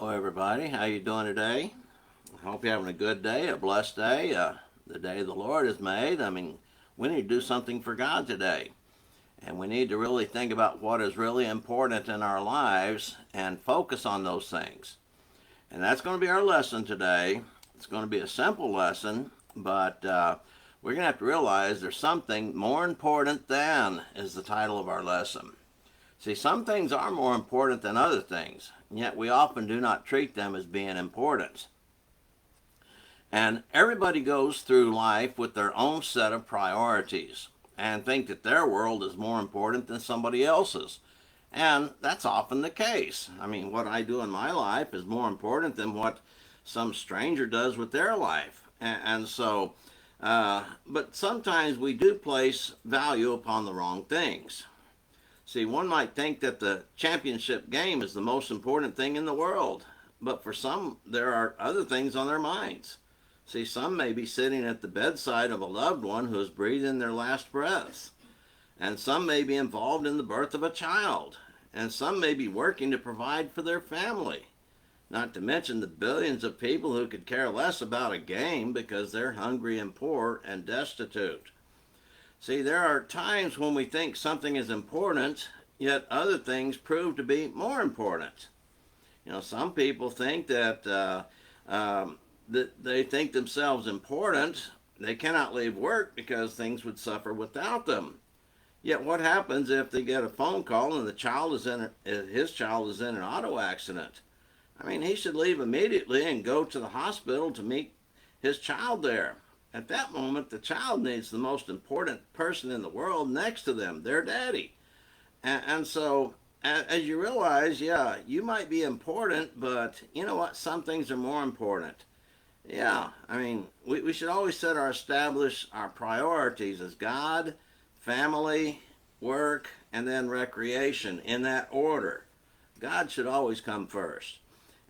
Hello, everybody. How you doing today? I hope you're having a good day, a blessed day, the day the Lord has made. We need to do something for God today, and we need to really think about what is really important in our lives and focus on those things. And that's going to be our lesson today. It's going to be a simple lesson, but we're going to have to realize there's something more important than is the title of our lesson. See, some things are more important than other things, yet we often do not treat them as being important. And everybody goes through life with their own set of priorities and think that their world is more important than somebody else's. And that's often the case. What I do in my life is more important than what some stranger does with their life. But sometimes we do place value upon the wrong things. See, one might think that the championship game is the most important thing in the world, but for some, there are other things on their minds. See, some may be sitting at the bedside of a loved one who is breathing their last breaths, and some may be involved in the birth of a child, and some may be working to provide for their family, not to mention the billions of people who could care less about a game because they're hungry and poor and destitute. See, there are times when we think something is important, yet other things prove to be more important. Some people think that they think themselves important. They cannot leave work because things would suffer without them. Yet what happens if they get a phone call and his child is in an auto accident? He should leave immediately and go to the hospital to meet his child there. At that moment, the child needs the most important person in the world next to them, their daddy. And so, as you realize, yeah, you might be important, but you know what? Some things are more important. We should always establish our priorities as God, family, work, and then recreation in that order. God should always come first.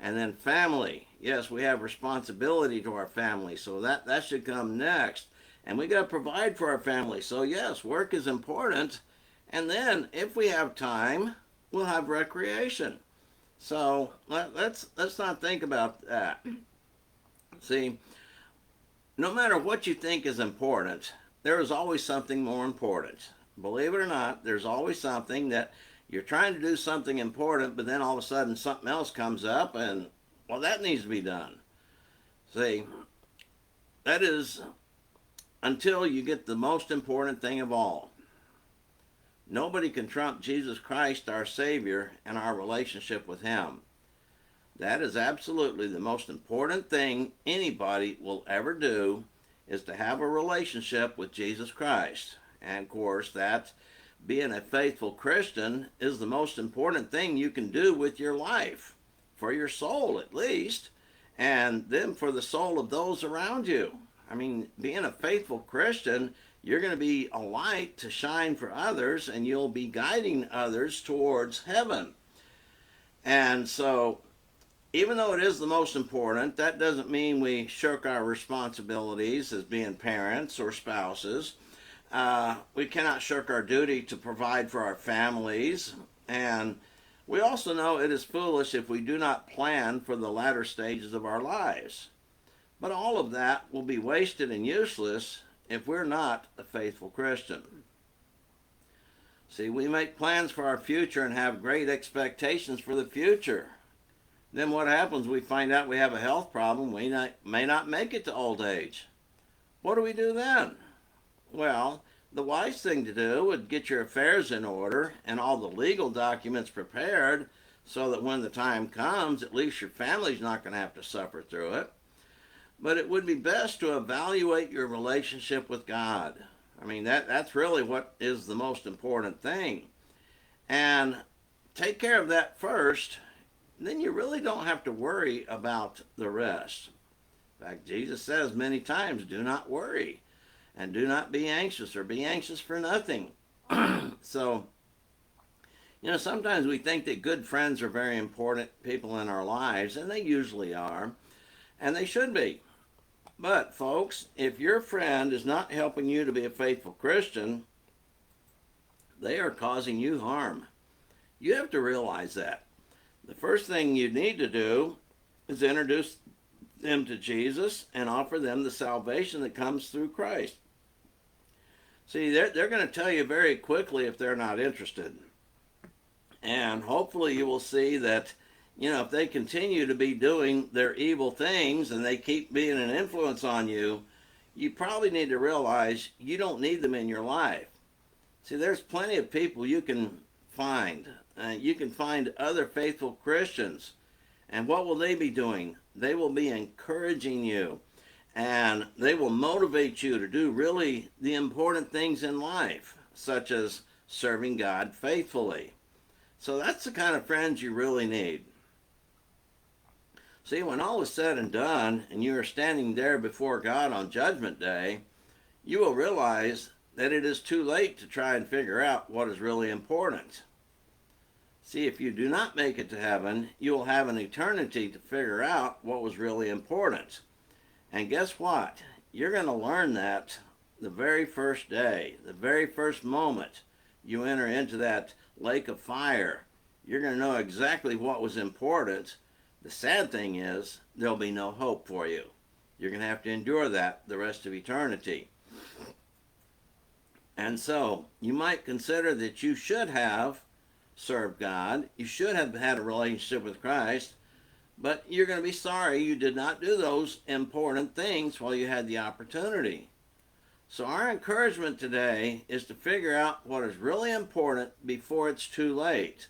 And then family. Yes, we have responsibility to our family, so that should come next. And we got to provide for our family. So yes, work is important. And then if we have time, we'll have recreation. So let's not think about that. See, no matter what you think is important, there is always something more important. Believe it or not, there's always something that you're trying to do something important, but then all of a sudden something else comes up and, well, that needs to be done. See, that is until you get the most important thing of all. Nobody can trump Jesus Christ, our Savior, and our relationship with Him. That is absolutely the most important thing anybody will ever do, is to have a relationship with Jesus Christ. And of course, that being a faithful Christian is the most important thing you can do with your life, for your soul at least, and then for the soul of those around you. Being a faithful Christian, you're going to be a light to shine for others, and you'll be guiding others towards heaven. And so, even though it is the most important, that doesn't mean we shirk our responsibilities as being parents or spouses. We cannot shirk our duty to provide for our families. And we also know it is foolish if we do not plan for the latter stages of our lives. But all of that will be wasted and useless if we're not a faithful Christian. See, we make plans for our future and have great expectations for the future. Then what happens? We find out we have a health problem. We may not make it to old age. What do we do then? Well, the wise thing to do would get your affairs in order and all the legal documents prepared so that when the time comes, at least your family's not going to have to suffer through it. But it would be best to evaluate your relationship with God. That's really what is the most important thing. And take care of that first, then you really don't have to worry about the rest. In fact, Jesus says many times, do not worry. And do not be anxious, or be anxious for nothing. So, sometimes we think that good friends are very important people in our lives, and they usually are, and they should be. But, folks, if your friend is not helping you to be a faithful Christian, they are causing you harm. You have to realize that. The first thing you need to do is introduce them to Jesus and offer them the salvation that comes through Christ. See, they're going to tell you very quickly if they're not interested. And hopefully you will see that, if they continue to be doing their evil things and they keep being an influence on you, you probably need to realize you don't need them in your life. See, there's plenty of people you can find. You can find other faithful Christians. And what will they be doing? They will be encouraging you. And they will motivate you to do really the important things in life, such as serving God faithfully. So that's the kind of friends you really need. See, when all is said and done, and you are standing there before God on Judgment Day, you will realize that it is too late to try and figure out what is really important. See, if you do not make it to heaven, you will have an eternity to figure out what was really important. And guess what? You're going to learn that the very first day, the very first moment you enter into that lake of fire. You're going to know exactly what was important. The sad thing is, there'll be no hope for you. You're going to have to endure that the rest of eternity. And so, you might consider that you should have served God. You should have had a relationship with Christ. But you're going to be sorry you did not do those important things while you had the opportunity. So our encouragement today is to figure out what is really important before it's too late.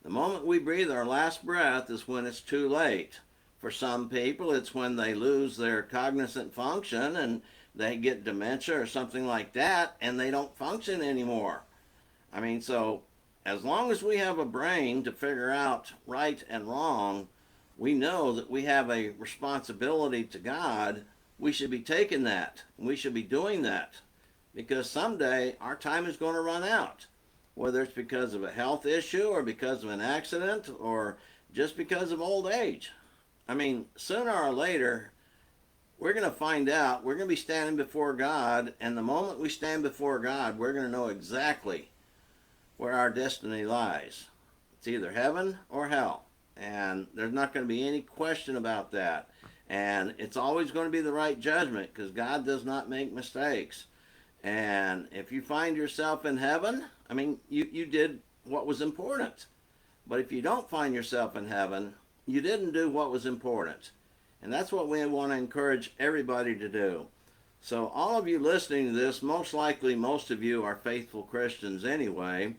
The moment we breathe our last breath is when it's too late. For some people, it's when they lose their cognizant function and they get dementia or something like that, and they don't function anymore. So as long as we have a brain to figure out right and wrong, we know that we have a responsibility to God. We should be taking that. We should be doing that, because someday our time is going to run out, whether it's because of a health issue or because of an accident or just because of old age. Sooner or later, we're going to find out. We're going to be standing before God, and the moment we stand before God, we're going to know exactly where our destiny lies. It's either heaven or hell, and there's not going to be any question about that. And it's always going to be the right judgment, because God does not make mistakes. And if you find yourself in heaven, you did what was important. But if you don't find yourself in heaven, you didn't do what was important. And that's what we want to encourage everybody to do. So all of you listening to this, most likely most of you are faithful Christians anyway.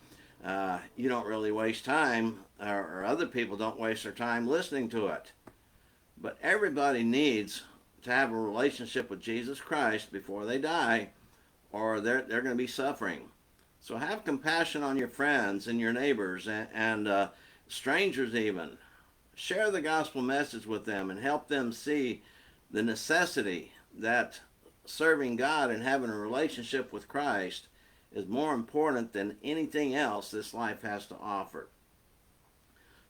You don't really waste time, or other people don't waste their time listening to it. But everybody needs to have a relationship with Jesus Christ before they die, or they're going to be suffering. So have compassion on your friends and your neighbors and strangers even. Share the gospel message with them and help them see the necessity that serving God and having a relationship with Christ is more important than anything else this life has to offer.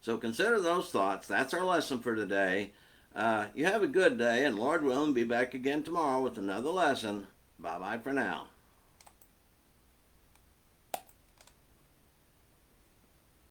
So consider those thoughts. That's our lesson for today. You have a good day, and Lord willing, be back again tomorrow with another lesson. Bye-bye for now.